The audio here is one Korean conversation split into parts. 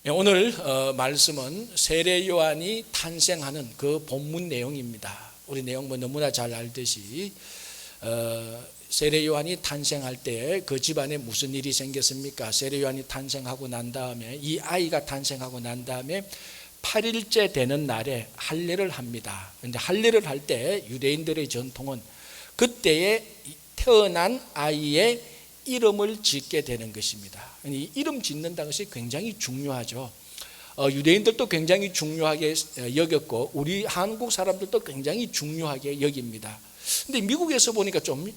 오늘 말씀은 세례 요한이 탄생하는 그 본문 내용입니다. 우리 내용 너무나 잘 알듯이 세례 요한이 탄생할 때 그 집안에 무슨 일이 생겼습니까? 세례 요한이 탄생하고 난 다음에, 이 아이가 탄생하고 난 다음에 8일째 되는 날에 할례를 합니다. 그런데 할례를 할 때 유대인들의 전통은 그때에 태어난 아이의 이름을 짓게 되는 것입니다. 이 이름 짓는다는 것이 굉장히 중요하죠. 유대인들도 굉장히 중요하게 여겼고 우리 한국 사람들도 굉장히 중요하게 여깁니다. 근데 미국에서 보니까 좀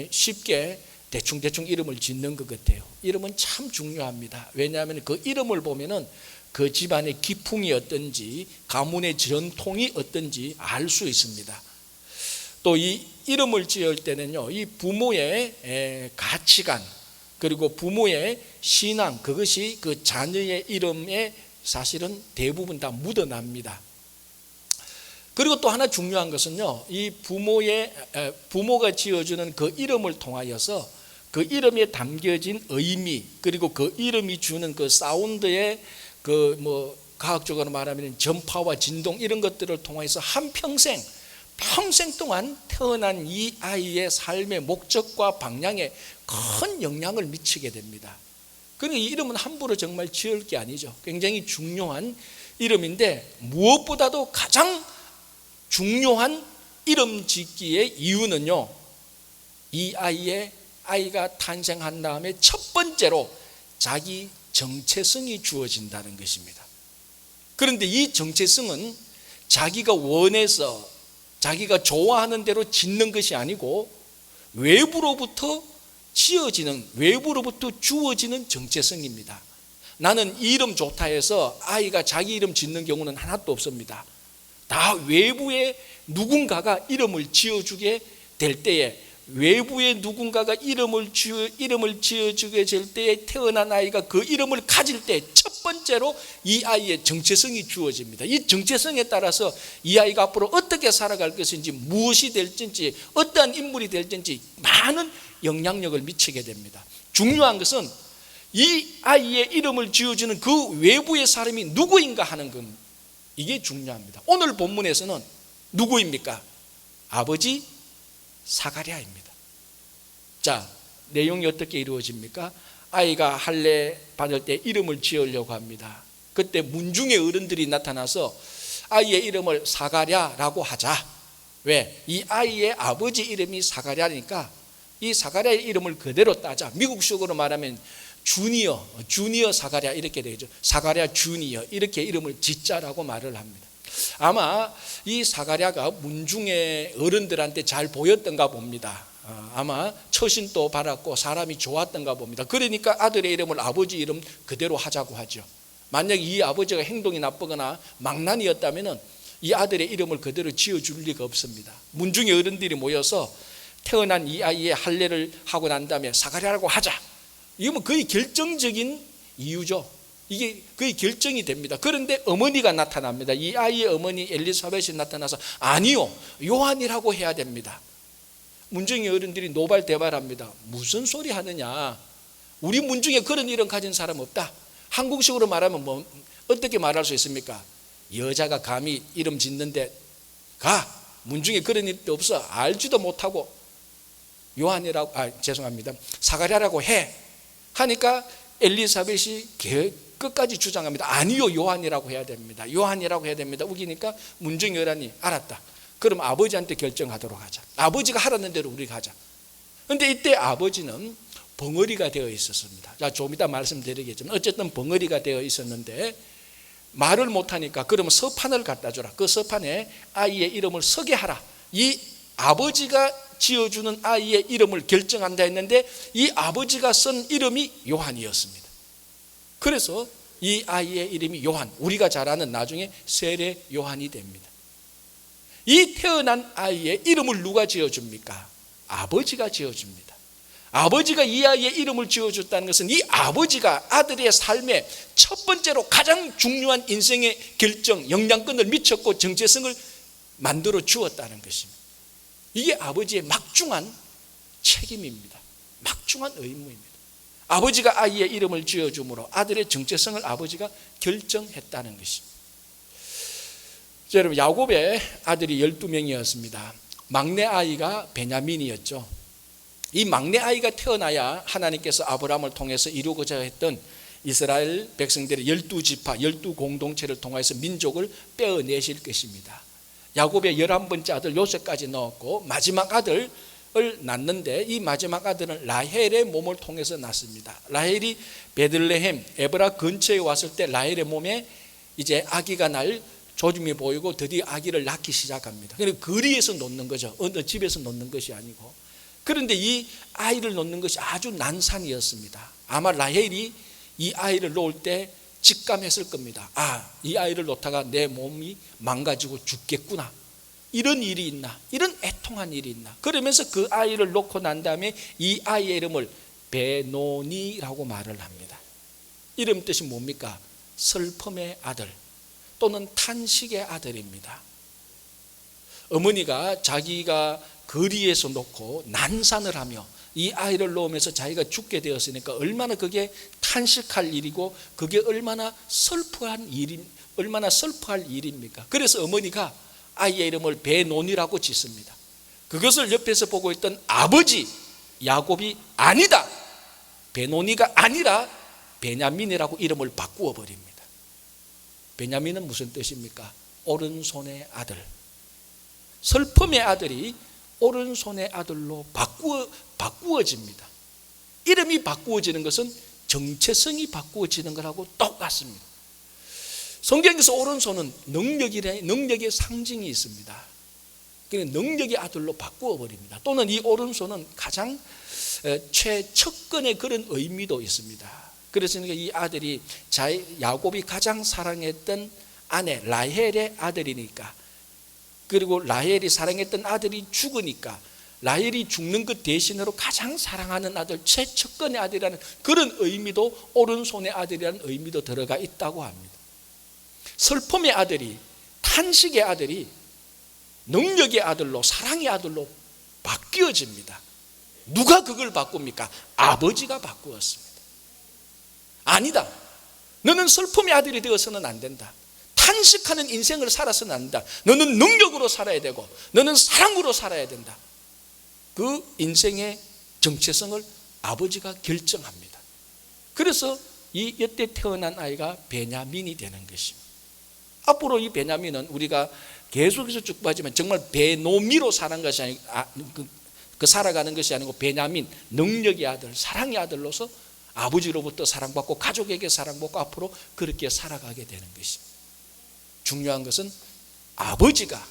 쉽게 대충 이름을 짓는 것 같아요. 이름은 참 중요합니다. 왜냐하면 그 이름을 보면은 그 집안의 기풍이 어떤지, 가문의 전통이 어떤지 알 수 있습니다. 또 이 이름을 지을 때는요, 이 부모의 가치관 그리고 부모의 신앙, 그것이 그 자녀의 이름에 사실은 대부분 다 묻어납니다. 그리고 또 하나 중요한 것은요, 이 부모가 지어주는 그 이름을 통하여서 그 이름에 담겨진 의미, 그리고 그 이름이 주는 그 사운드의 과학적으로 말하면 전파와 진동, 이런 것들을 통해서 평생 동안 태어난 이 아이의 삶의 목적과 방향에 큰 영향을 미치게 됩니다. 그러니까 이 이름은 함부로 정말 지을 게 아니죠. 굉장히 중요한 이름인데, 무엇보다도 가장 중요한 이름 짓기의 이유는요, 이 아이가 탄생한 다음에 첫 번째로 자기 정체성이 주어진다는 것입니다. 그런데 이 정체성은 자기가 원해서, 자기가 좋아하는 대로 짓는 것이 아니고 외부로부터 주어지는 정체성입니다. 나는 이 이름 좋다 해서 아이가 자기 이름 짓는 경우는 하나도 없습니다. 다 외부의 누군가가 이름을 지어주게 될 때에, 외부의 누군가가 이름을 지어주게 될 때에 태어난 아이가 그 이름을 가질 때 첫 번째로 이 아이의 정체성이 주어집니다. 이 정체성에 따라서 이 아이가 앞으로 어떻게 살아갈 것인지, 무엇이 될지, 어떠한 인물이 될지 많은 영향력을 미치게 됩니다. 중요한 것은 이 아이의 이름을 지어주는 그 외부의 사람이 누구인가 하는 것, 이게 중요합니다. 오늘 본문에서는 누구입니까? 아버지 사가랴입니다. 자, 내용이 어떻게 이루어집니까? 아이가 할례 받을 때 이름을 지으려고 합니다. 그때 문중의 어른들이 나타나서 아이의 이름을 사가랴라고 하자. 왜? 이 아이의 아버지 이름이 사가랴니까 이 사가랴의 이름을 그대로 따자. 미국식으로 말하면 주니어 사가랴 이렇게 되죠. 사가랴 주니어, 이렇게 이름을 짓자라고 말을 합니다. 아마 이 사가랴가 문중의 어른들한테 잘 보였던가 봅니다. 아마 처신도 받았고 사람이 좋았던가 봅니다. 그러니까 아들의 이름을 아버지 이름 그대로 하자고 하죠. 만약 이 아버지가 행동이 나쁘거나 망난이었다면 이 아들의 이름을 그대로 지어줄 리가 없습니다. 문중의 어른들이 모여서 태어난 이 아이의 할례를 하고 난 다음에 사가랴라고 하자. 이건 거의 결정적인 이유죠. 이게 거의 결정이 됩니다. 그런데 어머니가 나타납니다. 이 아이의 어머니 엘리사벳이 나타나서 아니요, 요한이라고 해야 됩니다. 문중의 어른들이 노발대발합니다. 무슨 소리 하느냐, 우리 문중에 그런 이름 가진 사람 없다. 한국식으로 말하면 어떻게 말할 수 있습니까? 여자가 감히 이름 짓는데 문중에 그런 일도 없어. 알지도 못하고 사가랴라고 해 하니까 엘리사벳이 끝까지 주장합니다. 아니요, 요한이라고 해야 됩니다. 요한이라고 해야 됩니다. 우기니까 문중의 어른이 알았다. 그럼 아버지한테 결정하도록 하자. 아버지가 하라는 대로 우리가 하자. 그런데 이때 아버지는 벙어리가 되어 있었습니다. 자, 좀 이따 말씀드리겠지만 어쨌든 벙어리가 되어 있었는데 말을 못하니까 그러면 서판을 갖다 줘라. 그 서판에 아이의 이름을 서게 하라. 이 아버지가 지어주는 아이의 이름을 결정한다 했는데 이 아버지가 쓴 이름이 요한이었습니다. 그래서 이 아이의 이름이 요한, 우리가 잘 아는 나중에 세례 요한이 됩니다. 이 태어난 아이의 이름을 누가 지어줍니까? 아버지가 지어줍니다. 아버지가 이 아이의 이름을 지어줬다는 것은 이 아버지가 아들의 삶에 첫 번째로 가장 중요한 인생의 결정, 영향권을 미쳤고 정체성을 만들어 주었다는 것입니다. 이게 아버지의 막중한 책임입니다. 막중한 의무입니다. 아버지가 아이의 이름을 지어주므로 아들의 정체성을 아버지가 결정했다는 것입니다. 여러분, 야곱의 아들이 12명이었습니다. 막내 아이가 베냐민이었죠. 이 막내 아이가 태어나야 하나님께서 아브라함을 통해서 이루고자 했던 이스라엘 백성들의 12지파, 12공동체를 통해서 민족을 빼어내실 것입니다. 야곱의 11번째 아들 요셉까지 넣었고 마지막 아들을 낳는데, 이 마지막 아들은 라헬의 몸을 통해서 낳습니다. 라헬이 베들레헴 에브라 근처에 왔을 때 라헬의 몸에 이제 아기가 날 조짐이 보이고 드디어 아기를 낳기 시작합니다. 그러니까 거리에서 놓는 거죠. 어느 집에서 놓는 것이 아니고. 그런데 이 아이를 놓는 것이 아주 난산이었습니다. 아마 라헬이 이 아이를 놓을 때 직감했을 겁니다. 이 아이를 놓다가 내 몸이 망가지고 죽겠구나. 이런 일이 있나? 이런 애통한 일이 있나? 그러면서 그 아이를 놓고 난 다음에 이 아이의 이름을 베노니라고 말을 합니다. 이름 뜻이 뭡니까? 슬픔의 아들 또는 탄식의 아들입니다. 어머니가 자기가 거리에서 놓고 난산을 하며 이 아이를 놓으면서 자기가 죽게 되었으니까 얼마나 그게 탄식할 일이고 그게 얼마나 슬퍼할 일입니까? 그래서 어머니가 아이의 이름을 베노니라고 짓습니다. 그것을 옆에서 보고 있던 아버지 야곱이 아니다, 베노니가 아니라 베냐민이라고 이름을 바꾸어 버립니다. 베냐민은 무슨 뜻입니까? 오른손의 아들. 슬픔의 아들이 오른손의 아들로 바꾸어집니다. 이름이 바꾸어지는 것은 정체성이 바꾸어지는 것하고 똑같습니다. 성경에서 오른손은 능력의 상징이 있습니다. 그러니까 능력의 아들로 바꾸어 버립니다. 또는 이 오른손은 가장 최측근의 그런 의미도 있습니다. 그래서 이 아들이 야곱이 가장 사랑했던 아내 라헬의 아들이니까, 그리고 라헬이 사랑했던 아들이 죽으니까 라헬이 죽는 것 대신으로 가장 사랑하는 아들, 최측근의 아들이라는 그런 의미도, 오른손의 아들이라는 의미도 들어가 있다고 합니다. 슬픔의 아들이, 탄식의 아들이 능력의 아들로, 사랑의 아들로 바뀌어집니다. 누가 그걸 바꿉니까? 아버지가 바꾸었습니다. 아니다, 너는 슬픔의 아들이 되어서는 안 된다. 탄식하는 인생을 살아서는 안 된다. 너는 능력으로 살아야 되고 너는 사랑으로 살아야 된다. 그 인생의 정체성을 아버지가 결정합니다. 그래서 이때 태어난 아이가 베냐민이 되는 것입니다. 앞으로 이 베냐민은 우리가 계속해서 쭉 봐지만 정말 베노미로 사는 것이 아니고 살아가는 것이 아니고 베냐민, 능력의 아들, 사랑의 아들로서 아버지로부터 사랑받고 가족에게 사랑받고 앞으로 그렇게 살아가게 되는 것입니다. 중요한 것은 아버지가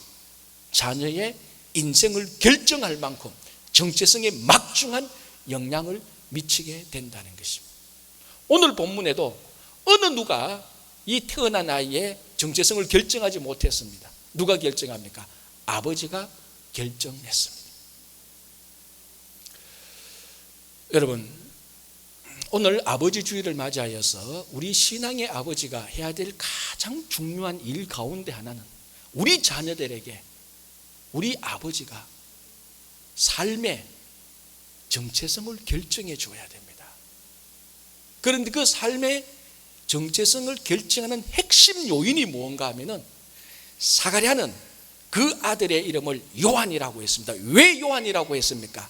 자녀의 인생을 결정할 만큼 정체성에 막중한 영향을 미치게 된다는 것입니다. 오늘 본문에도 어느 누가 이 태어난 아이의 정체성을 결정하지 못했습니다. 누가 결정합니까? 아버지가 결정했습니다. 여러분, 오늘 아버지 주일을 맞이하여서 우리 신앙의 아버지가 해야 될 가장 중요한 일 가운데 하나는 우리 자녀들에게 우리 아버지가 삶의 정체성을 결정해 줘야 됩니다. 그런데 그 삶의 정체성을 결정하는 핵심 요인이 무언가 하면은, 사가랴는 그 아들의 이름을 요한이라고 했습니다. 왜 요한이라고 했습니까?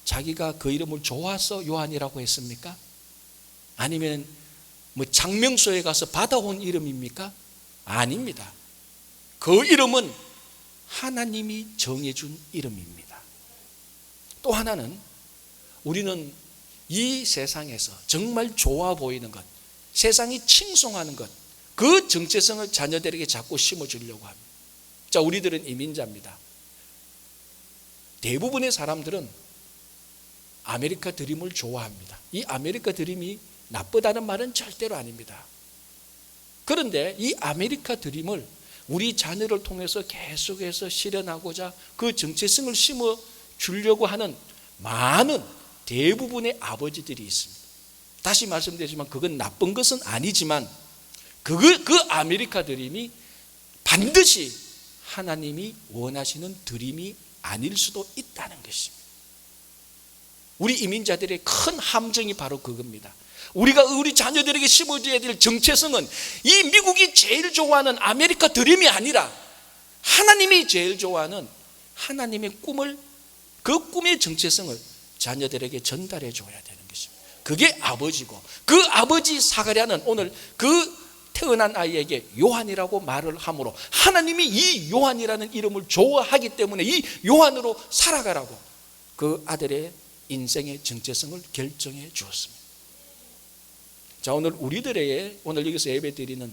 자기가 그 이름을 좋아서 요한이라고 했습니까? 아니면 장명소에 가서 받아온 이름입니까? 아닙니다. 그 이름은 하나님이 정해준 이름입니다. 또 하나는, 우리는 이 세상에서 정말 좋아 보이는 것, 세상이 칭송하는 것, 그 정체성을 자녀들에게 자꾸 심어주려고 합니다. 자, 우리들은 이민자입니다. 대부분의 사람들은 아메리카 드림을 좋아합니다. 이 아메리카 드림이 나쁘다는 말은 절대로 아닙니다. 그런데 이 아메리카 드림을 우리 자녀를 통해서 계속해서 실현하고자 그 정체성을 심어 주려고 하는 많은 대부분의 아버지들이 있습니다. 다시 말씀드리지만 그건 나쁜 것은 아니지만 그 아메리카 드림이 반드시 하나님이 원하시는 드림이 아닐 수도 있다는 것입니다. 우리 이민자들의 큰 함정이 바로 그겁니다. 우리가 우리 자녀들에게 심어줘야 될 정체성은 이 미국이 제일 좋아하는 아메리카 드림이 아니라 하나님이 제일 좋아하는 하나님의 꿈을, 그 꿈의 정체성을 자녀들에게 전달해 줘야 되는 것입니다. 그게 아버지고, 그 아버지 사가랴는 오늘 그 태어난 아이에게 요한이라고 말을 하므로 하나님이 이 요한이라는 이름을 좋아하기 때문에 이 요한으로 살아가라고 그 아들의 인생의 정체성을 결정해 주었습니다. 자, 오늘 우리들의 오늘 여기서 예배드리는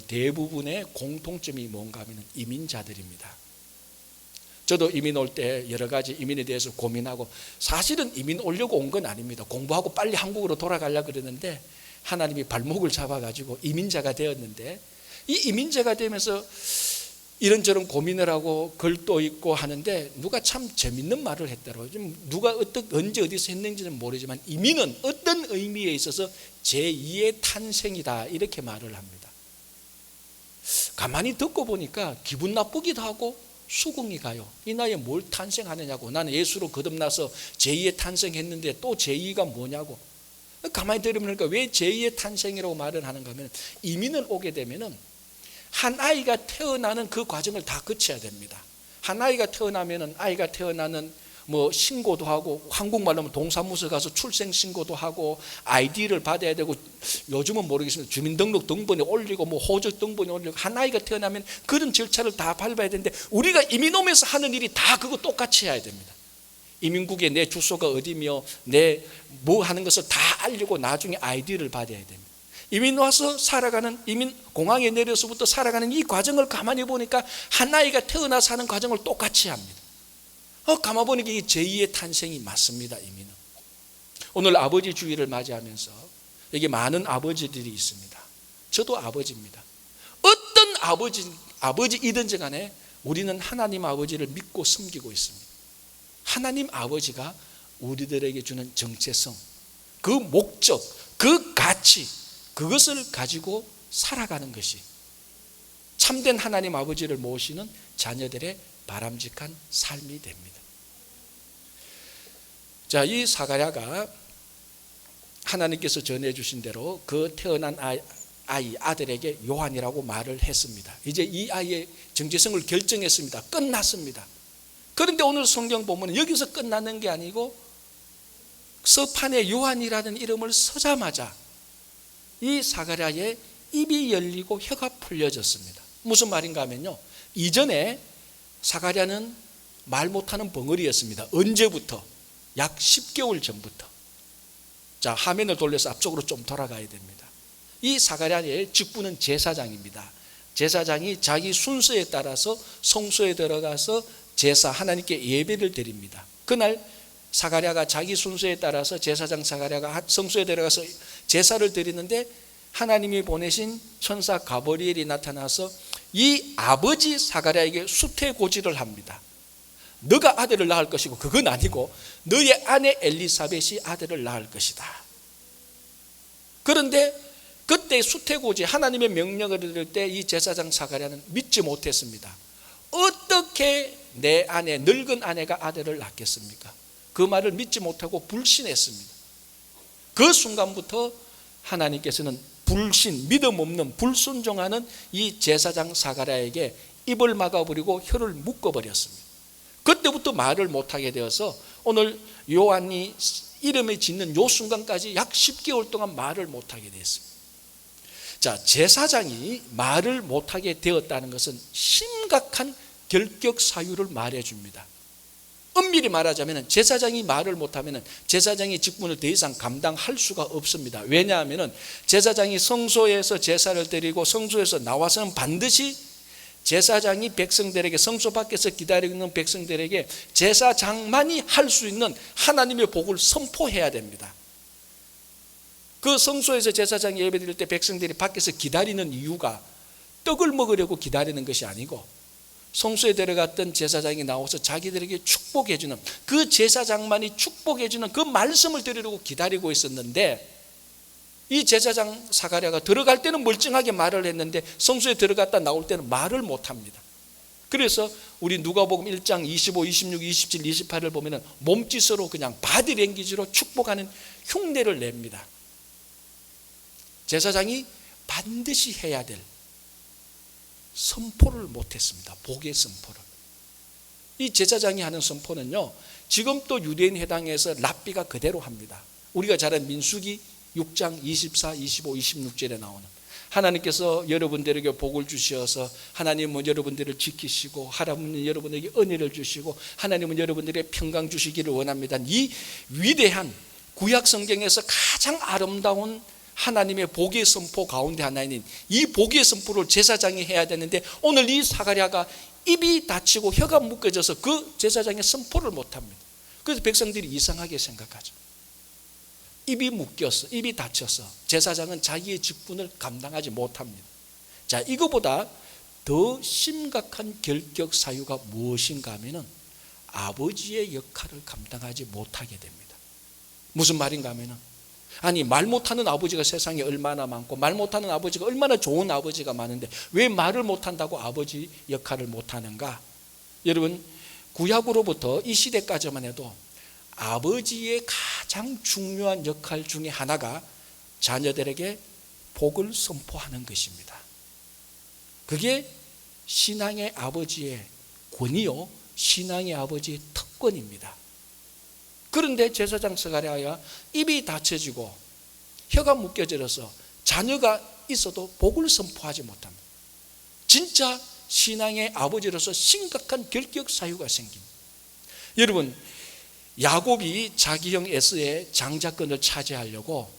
대부분의 공통점이 뭔가 하면 이민자들입니다. 저도 이민 올 때 여러 가지 이민에 대해서 고민하고, 사실은 이민 오려고 온 건 아닙니다. 공부하고 빨리 한국으로 돌아가려고 그러는데 하나님이 발목을 잡아가지고 이민자가 되었는데, 이 이민자가 되면서 이런저런 고민을 하고 글도 읽고 하는데 누가 참 재밌는 말을 했더라고요. 누가 언제 어디서 했는지는 모르지만 이민은 어떤 의미에 있어서 제2의 탄생이다, 이렇게 말을 합니다. 가만히 듣고 보니까 기분 나쁘기도 하고 수긍이 가요. 이 나이에 뭘 탄생하느냐고. 나는 예수로 거듭나서 제2의 탄생했는데 또 제2가 뭐냐고. 가만히 들으니까 왜 제2의 탄생이라고 말을 하는가 하면, 이민을 오게 되면은 한 아이가 태어나는 그 과정을 다 거쳐야 됩니다. 한 아이가 태어나면은 아이가 태어나는 뭐 신고도 하고, 한국말로 하면 동사무소 가서 출생 신고도 하고, 아이디를 받아야 되고, 요즘은 모르겠습니다. 주민등록 등본에 올리고 뭐 호적 등본에 올리고, 한 아이가 태어나면 그런 절차를 다 밟아야 되는데 우리가 이민 오면서 하는 일이 다 그거 똑같이 해야 됩니다. 이민국에 내 주소가 어디며 내 뭐 하는 것을 다 알리고 나중에 아이디를 받아야 됩니다. 이민 와서 살아가는, 이민 공항에 내려서부터 살아가는 이 과정을 가만히 보니까 한 아이가 태어나서 하는 과정을 똑같이 합니다. 가만 보니까 이게 제2의 탄생이 맞습니다. 이민은. 오늘 아버지 주일을 맞이하면서 여기 많은 아버지들이 있습니다. 저도 아버지입니다. 어떤 아버지이든지 간에 우리는 하나님 아버지를 믿고 섬기고 있습니다. 하나님 아버지가 우리들에게 주는 정체성, 그 목적, 그 가치, 그것을 가지고 살아가는 것이 참된 하나님 아버지를 모시는 자녀들의 바람직한 삶이 됩니다. 자, 이 사가랴가 하나님께서 전해주신 대로 그 태어난 아들에게 요한이라고 말을 했습니다. 이제 이 아이의 정체성을 결정했습니다. 끝났습니다. 그런데 오늘 성경 보면 여기서 끝나는 게 아니고 서판에 요한이라는 이름을 서자마자 이 사가랴의 입이 열리고 혀가 풀려졌습니다. 무슨 말인가 하면요, 이전에 사가랴는 말 못하는 벙어리였습니다. 언제부터? 약 10개월 전부터. 자, 화면을 돌려서 앞쪽으로 좀 돌아가야 됩니다. 이 사가랴의 직분은 제사장입니다. 제사장이 자기 순서에 따라서 성소에 들어가서 제사, 하나님께 예배를 드립니다. 그날 사가랴가 자기 순서에 따라서 제사장 사가랴가 성소에 들어가서 제사를 드리는데 하나님이 보내신 천사 가브리엘이 나타나서 이 아버지 사가랴에게 수태고지를 합니다. 너가 아들을 낳을 것이고, 그건 아니고 너의 아내 엘리사벳이 아들을 낳을 것이다. 그런데 그때 수태고지, 하나님의 명령을 들을 때 이 제사장 사가랴는 믿지 못했습니다. 어떻게 내 아내, 늙은 아내가 아들을 낳겠습니까? 그 말을 믿지 못하고 불신했습니다. 그 순간부터 하나님께서는 불신, 믿음 없는, 불순종하는 이 제사장 사가랴에게 입을 막아버리고 혀를 묶어버렸습니다. 그때부터 말을 못하게 되어서 오늘 요한이 이름을 짓는 요 순간까지 약 10개월 동안 말을 못하게 되었습니다. 자, 제사장이 말을 못하게 되었다는 것은 심각한 결격 사유를 말해줍니다. 엄밀히 말하자면 제사장이 말을 못하면 제사장의 직분을 더 이상 감당할 수가 없습니다. 왜냐하면 제사장이 성소에서 제사를 드리고 성소에서 나와서는 반드시 제사장이 백성들에게, 성소 밖에서 기다리고 있는 백성들에게 제사장만이 할 수 있는 하나님의 복을 선포해야 됩니다. 그 성소에서 제사장이 예배드릴 때 백성들이 밖에서 기다리는 이유가 떡을 먹으려고 기다리는 것이 아니고, 성소에 들어갔던 제사장이 나와서 자기들에게 축복해주는, 그 제사장만이 축복해주는 그 말씀을 들으려고 기다리고 있었는데, 이 제사장 사가랴가 들어갈 때는 멀쩡하게 말을 했는데 성소에 들어갔다 나올 때는 말을 못합니다. 그래서 우리 누가복음 1장 25, 26, 27, 28을 보면은 몸짓으로 그냥 바디랭귀지로 축복하는 흉내를 냅니다. 제사장이 반드시 해야 될 선포를 못했습니다. 복의 선포를. 이 제사장이 하는 선포는요, 지금 또 유대인 회당에서 랍비가 그대로 합니다. 우리가 잘 아는 민수기 6장 24, 25, 26절에 나오는, 하나님께서 여러분들에게 복을 주셔서 하나님은 여러분들을 지키시고 하나님은 여러분에게 은혜를 주시고 하나님은 여러분들에게 평강 주시기를 원합니다. 이 위대한 구약 성경에서 가장 아름다운 하나님의 복의 선포 가운데 하나인 이 복의 선포를 제사장이 해야 되는데, 오늘 이 사가랴가 입이 다치고 혀가 묶여져서 그 제사장의 선포를 못합니다. 그래서 백성들이 이상하게 생각하죠. 입이 묶여서, 입이 다쳐서 제사장은 자기의 직분을 감당하지 못합니다. 자, 이거보다 더 심각한 결격 사유가 무엇인가 하면은 아버지의 역할을 감당하지 못하게 됩니다. 무슨 말인가 하면은, 아니, 말 못하는 아버지가 세상에 얼마나 많고 말 못하는 아버지가 얼마나 좋은 아버지가 많은데 왜 말을 못한다고 아버지 역할을 못하는가? 여러분, 구약으로부터 이 시대까지만 해도 아버지의 가장 중요한 역할 중에 하나가 자녀들에게 복을 선포하는 것입니다. 그게 신앙의 아버지의 권위요, 신앙의 아버지의 특권입니다. 그런데 제사장 스가랴가 입이 닫혀지고 혀가 묶여져서 자녀가 있어도 복을 선포하지 못합니다. 진짜 신앙의 아버지로서 심각한 결격 사유가 생깁니다. 여러분, 야곱이 자기 형 에서의 장자권을 차지하려고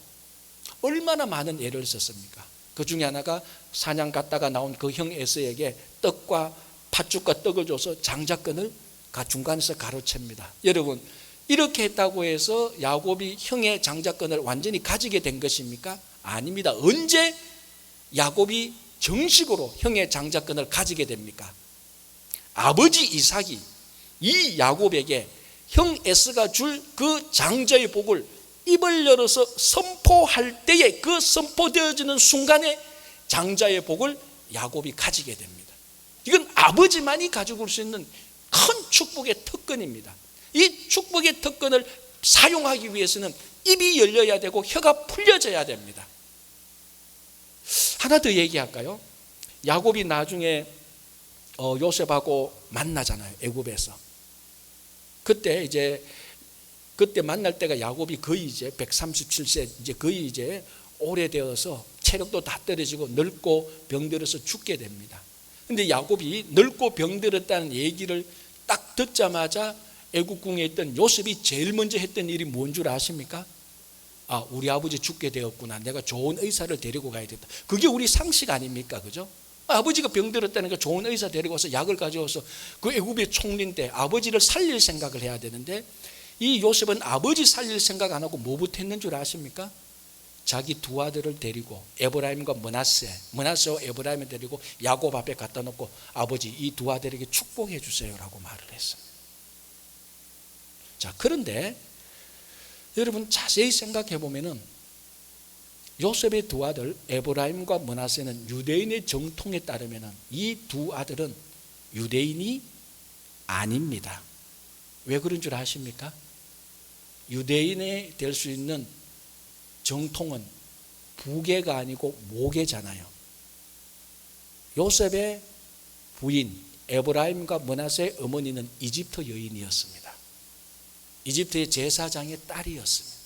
얼마나 많은 애를 썼습니까? 그 중에 하나가 사냥 갔다가 나온 그 형 에서에게 떡과 팥죽과 떡을 줘서 장자권을 중간에서 가로챕니다. 여러분, 이렇게 했다고 해서 야곱이 형의 장자권을 완전히 가지게 된 것입니까? 아닙니다. 언제 야곱이 정식으로 형의 장자권을 가지게 됩니까? 아버지 이삭이 이 야곱에게 형 에스가 줄 그 장자의 복을 입을 열어서 선포할 때에, 그 선포되어지는 순간에 장자의 복을 야곱이 가지게 됩니다. 이건 아버지만이 가지고 올 수 있는 큰 축복의 특권입니다. 이 축복의 특권을 사용하기 위해서는 입이 열려야 되고 혀가 풀려져야 됩니다. 하나 더 얘기할까요? 야곱이 나중에 요셉하고 만나잖아요, 애굽에서. 그때 만날 때가 야곱이 거의 이제 137세, 이제 거의 이제 오래되어서 체력도 다 떨어지고 늙고 병들어서 죽게 됩니다. 근데 야곱이 늙고 병들었다는 얘기를 딱 듣자마자 애국궁에 있던 요셉이 제일 먼저 했던 일이 뭔 줄 아십니까? 아, 우리 아버지 죽게 되었구나. 내가 좋은 의사를 데리고 가야 겠다. 그게 우리 상식 아닙니까? 그죠? 아버지가 병들었다니까 좋은 의사 데리고 와서 약을 가져와서 그 애굽의 총리인데 아버지를 살릴 생각을 해야 되는데, 이 요셉은 아버지 살릴 생각 안 하고 뭐부터 했는 줄 아십니까? 자기 두 아들을 데리고 에브라임과 므낫세와 에브라임을 데리고 야곱 앞에 갖다 놓고, 아버지 이 두 아들에게 축복해 주세요라고 말을 했습니다. 자, 그런데 여러분 자세히 생각해 보면은 요셉의 두 아들 에브라임과 므낫세는 유대인의 정통에 따르면은 이 두 아들은 유대인이 아닙니다. 왜 그런 줄 아십니까? 유대인이 될 수 있는 정통은 부계가 아니고 모계잖아요. 요셉의 부인 에브라임과 므낫세의 어머니는 이집트 여인이었습니다. 이집트의 제사장의 딸이었습니다.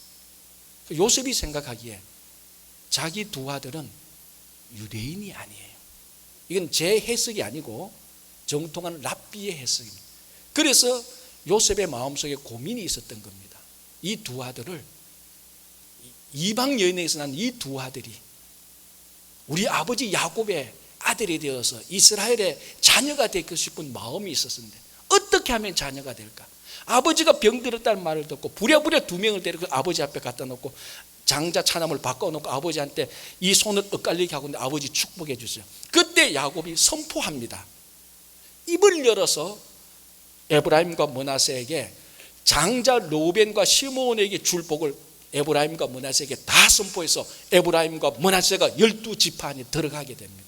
요셉이 생각하기에 자기 두 아들은 유대인이 아니에요. 이건 제 해석이 아니고 정통한 랍비의 해석입니다. 그래서 요셉의 마음속에 고민이 있었던 겁니다. 이 두 아들을, 이방 여인에게서 난 이 두 아들이 우리 아버지 야곱의 아들이 되어서 이스라엘의 자녀가 되고 싶은 마음이 있었는데 어떻게 하면 자녀가 될까? 아버지가 병들었다는 말을 듣고 부랴부랴 두 명을 데리고 아버지 앞에 갖다 놓고 장자 차남을 바꿔놓고 아버지한테 이 손을 엇갈리게 하고 있는데, 아버지 축복해 주세요. 그때 야곱이 선포합니다. 입을 열어서 에브라임과 므낫세에게 장자 르우벤과 시므온에게 줄 복을 에브라임과 므낫세에게 다 선포해서 에브라임과 므낫세가 12지파 안에 들어가게 됩니다.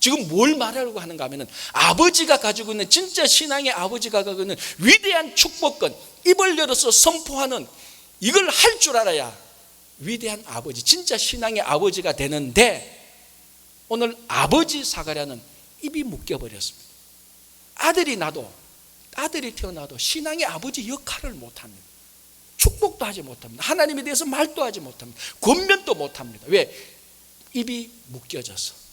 지금 뭘 말하려고 하는가 하면은 아버지가 가지고 있는, 진짜 신앙의 아버지가 가지고 있는 위대한 축복권, 입을 열어서 선포하는, 이걸 할 줄 알아야 위대한 아버지, 진짜 신앙의 아버지가 되는데, 오늘 아버지 사가랴는 입이 묶여버렸습니다. 아들이 태어나도 신앙의 아버지 역할을 못합니다. 축복도 하지 못합니다. 하나님에 대해서 말도 하지 못합니다. 권면도 못합니다. 왜? 입이 묶여져서.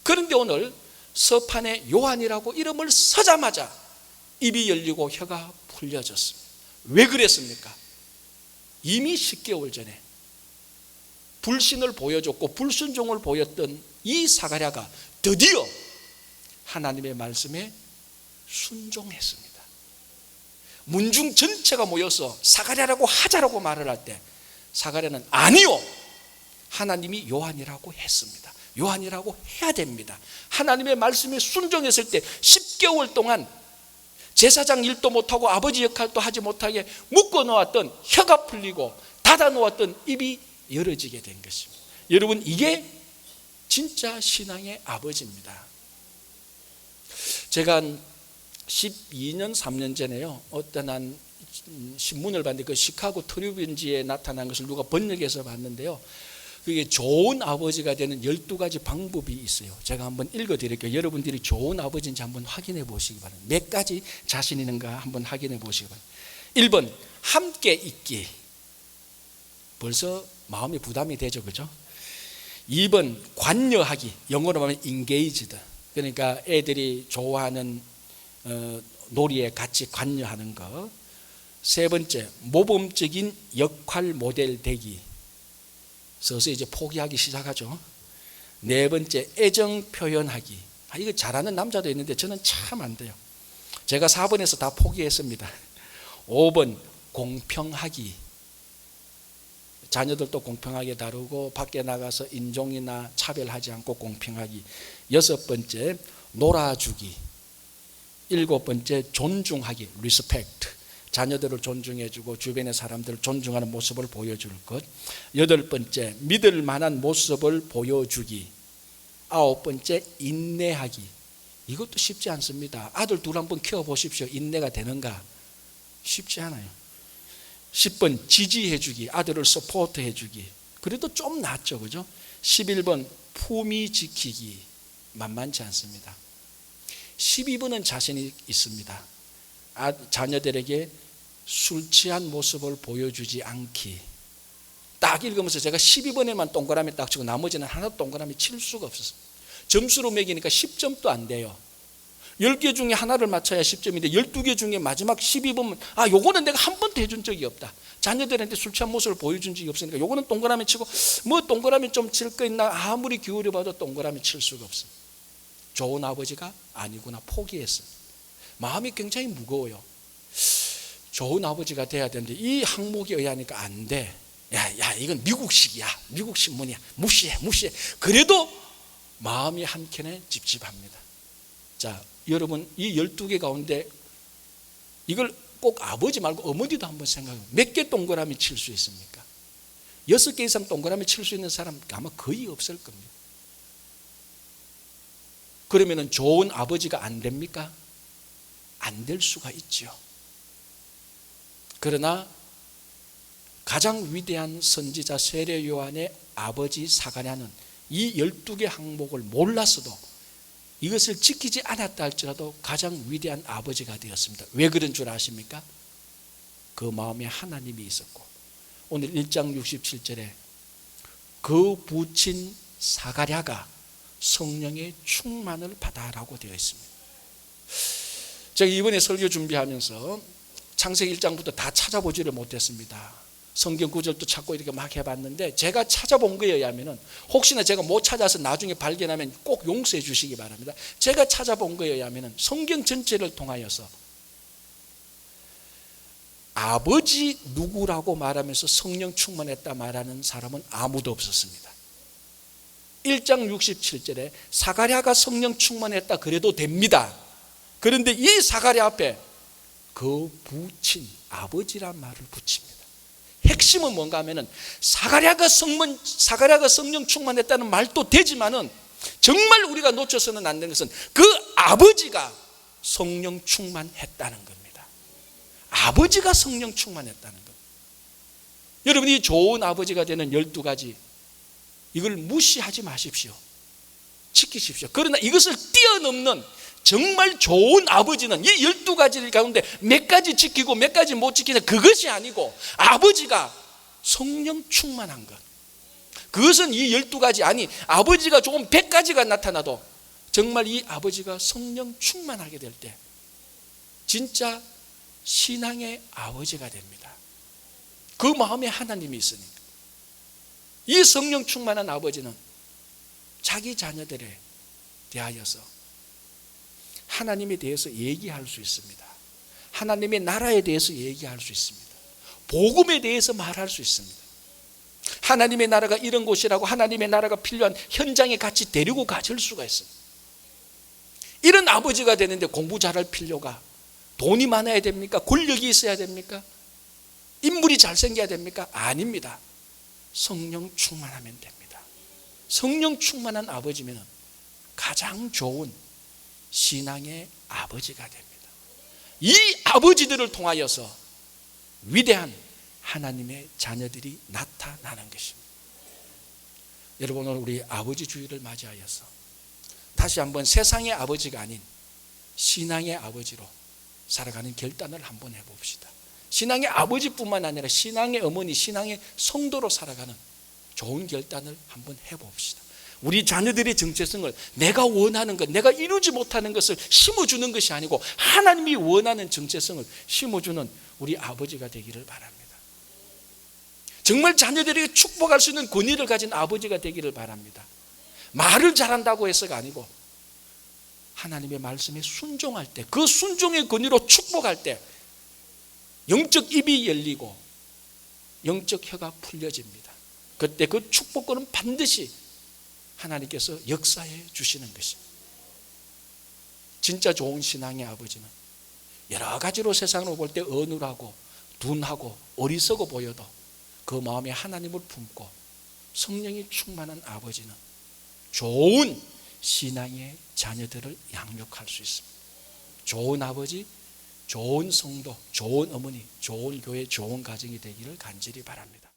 그런데 오늘 서판에 요한이라고 이름을 서자마자 입이 열리고 혀가 풀려졌습니다. 왜 그랬습니까? 이미 10개월 전에 불신을 보여줬고 불순종을 보였던 이 사가랴가 드디어 하나님의 말씀에 순종했습니다. 문중 전체가 모여서 사가랴라고 하자라고 말을 할 때 사가랴는 아니요, 하나님이 요한이라고 했습니다. 요한이라고 해야 됩니다. 하나님의 말씀에 순종했을 때 10개월 동안 제사장 일도 못하고 아버지 역할도 하지 못하게 묶어놓았던, 혀가 풀리고 닫아놓았던 입이 열어지게 된 것입니다. 여러분, 이게 진짜 신앙의 아버지입니다. 제가 한 12년 3년 전에요, 어떤 한 신문을 봤는데 그 시카고 트리뷴지에 나타난 것을 누가 번역해서 봤는데요, 그게 좋은 아버지가 되는 12가지 방법이 있어요. 제가 한번 읽어드릴게요. 여러분들이 좋은 아버지인지 한번 확인해 보시기 바랍니다. 몇 가지 자신 있는가 한번 확인해 보시기 바랍니다. 1번, 함께 있기. 벌써 마음이 부담이 되죠, 그죠? 2번, 관여하기. 영어로 하면 engaged. 그러니까 애들이 좋아하는 놀이에 같이 관여하는 거. 3번째, 모범적인 역할 모델 되기. 서서히 이제 포기하기 시작하죠. 4번째, 애정 표현하기. 이거 잘하는 남자도 있는데 저는 참 안 돼요. 제가 4번에서 다 포기했습니다. 5번, 공평하기. 자녀들도 공평하게 다루고 밖에 나가서 인종이나 차별하지 않고 공평하기. 6번째, 놀아주기. 7번째, 존중하기. 리스펙트. 자녀들을 존중해주고 주변의 사람들을 존중하는 모습을 보여줄 것. 8번째, 믿을 만한 모습을 보여주기. 9번째, 인내하기. 이것도 쉽지 않습니다. 아들 둘 한번 키워보십시오. 인내가 되는가? 쉽지 않아요. 10번, 지지해주기. 아들을 서포트해주기. 그래도 좀 낫죠, 그죠? 11번, 품위 지키기. 만만치 않습니다. 12번은 자신이 있습니다. 자녀들에게 술 취한 모습을 보여주지 않기. 딱 읽으면서 제가 12번에만 동그라미 딱 치고 나머지는 하나도 동그라미 칠 수가 없었어요. 점수로 매기니까 10점도 안 돼요. 10개 중에 하나를 맞춰야 10점인데 12개 중에 마지막 12번은 요거는 내가 한 번도 해준 적이 없다. 자녀들한테 술 취한 모습을 보여준 적이 없으니까 요거는 동그라미 치고, 뭐 동그라미 좀 칠 거 있나 아무리 기울여 봐도 동그라미 칠 수가 없어요. 좋은 아버지가 아니구나, 포기했어요. 마음이 굉장히 무거워요. 좋은 아버지가 돼야 되는데 이 항목에 의하니까 안 돼. 야, 이건 미국식이야. 미국 신문이야. 무시해. 그래도 마음이 한켠에 찝찝합니다. 자, 여러분, 이 12개 가운데 이걸 꼭 아버지 말고 어머니도 한번 생각해요. 몇 개 동그라미 칠 수 있습니까? 6개 이상 동그라미 칠 수 있는 사람 아마 거의 없을 겁니다. 그러면은 좋은 아버지가 안 됩니까? 안 될 수가 있죠. 그러나 가장 위대한 선지자 세례 요한의 아버지 사가랴는 이 12개 항목을 몰랐어도, 이것을 지키지 않았다 할지라도 가장 위대한 아버지가 되었습니다. 왜 그런 줄 아십니까? 그 마음에 하나님이 있었고, 오늘 1장 67절에 그 부친 사가랴가 성령의 충만을 받아라고 되어 있습니다. 제가 이번에 설교 준비하면서 창세기 1장부터 다 찾아보지를 못했습니다. 성경 구절도 찾고 이렇게 막 해봤는데, 제가 찾아본 거에 의하면, 혹시나 제가 못 찾아서 나중에 발견하면 꼭 용서해 주시기 바랍니다. 제가 찾아본 거에 의하면 성경 전체를 통하여서 아버지 누구라고 말하면서 성령 충만했다 말하는 사람은 아무도 없었습니다. 1장 67절에 사가랴가 성령 충만했다 그래도 됩니다. 그런데 이 사가랴 앞에 그 부친 아버지란 말을 붙입니다. 핵심은 뭔가 하면은 사가랴가 성령 충만했다는 말도 되지만은 정말 우리가 놓쳐서는 안 되는 것은 그 아버지가 성령 충만했다는 겁니다. 아버지가 성령 충만했다는 것. 여러분이 좋은 아버지가 되는 12가지, 이걸 무시하지 마십시오. 지키십시오. 그러나 이것을 뛰어넘는 정말 좋은 아버지는 이 12가지 가운데 몇 가지 지키고 몇 가지 못 지키는 그것이 아니고, 아버지가 성령 충만한 것. 그것은 이 12가지, 아니 아버지가 조금 100가지가 나타나도 정말 이 아버지가 성령 충만하게 될 때 진짜 신앙의 아버지가 됩니다. 그 마음에 하나님이 있으니까. 이 성령 충만한 아버지는 자기 자녀들에 대하여서 하나님에 대해서 얘기할 수 있습니다. 하나님의 나라에 대해서 얘기할 수 있습니다. 복음에 대해서 말할 수 있습니다. 하나님의 나라가 이런 곳이라고, 하나님의 나라가 필요한 현장에 같이 데리고 가질 수가 있습니다. 이런 아버지가 되는데 공부 잘할 필요가, 돈이 많아야 됩니까? 권력이 있어야 됩니까? 인물이 잘생겨야 됩니까? 아닙니다. 성령 충만하면 됩니다. 성령 충만한 아버지면 가장 좋은 신앙의 아버지가 됩니다. 이 아버지들을 통하여서 위대한 하나님의 자녀들이 나타나는 것입니다. 여러분, 오늘 우리 아버지 주일을 맞이하여서 다시 한번 세상의 아버지가 아닌 신앙의 아버지로 살아가는 결단을 한번 해봅시다. 신앙의 아버지뿐만 아니라 신앙의 어머니, 신앙의 성도로 살아가는 좋은 결단을 한번 해봅시다. 우리 자녀들의 정체성을 내가 원하는 것, 내가 이루지 못하는 것을 심어주는 것이 아니고 하나님이 원하는 정체성을 심어주는 우리 아버지가 되기를 바랍니다. 정말 자녀들에게 축복할 수 있는 권위를 가진 아버지가 되기를 바랍니다. 말을 잘한다고 해서가 아니고 하나님의 말씀에 순종할 때, 그 순종의 권위로 축복할 때 영적 입이 열리고 영적 혀가 풀려집니다. 그때 그 축복권은 반드시 하나님께서 역사해 주시는 것입니다. 진짜 좋은 신앙의 아버지는 여러 가지로 세상으로 볼 때 어눌하고 둔하고 어리석어 보여도 그 마음에 하나님을 품고 성령이 충만한 아버지는 좋은 신앙의 자녀들을 양육할 수 있습니다. 좋은 아버지, 좋은 성도, 좋은 어머니, 좋은 교회, 좋은 가정이 되기를 간절히 바랍니다.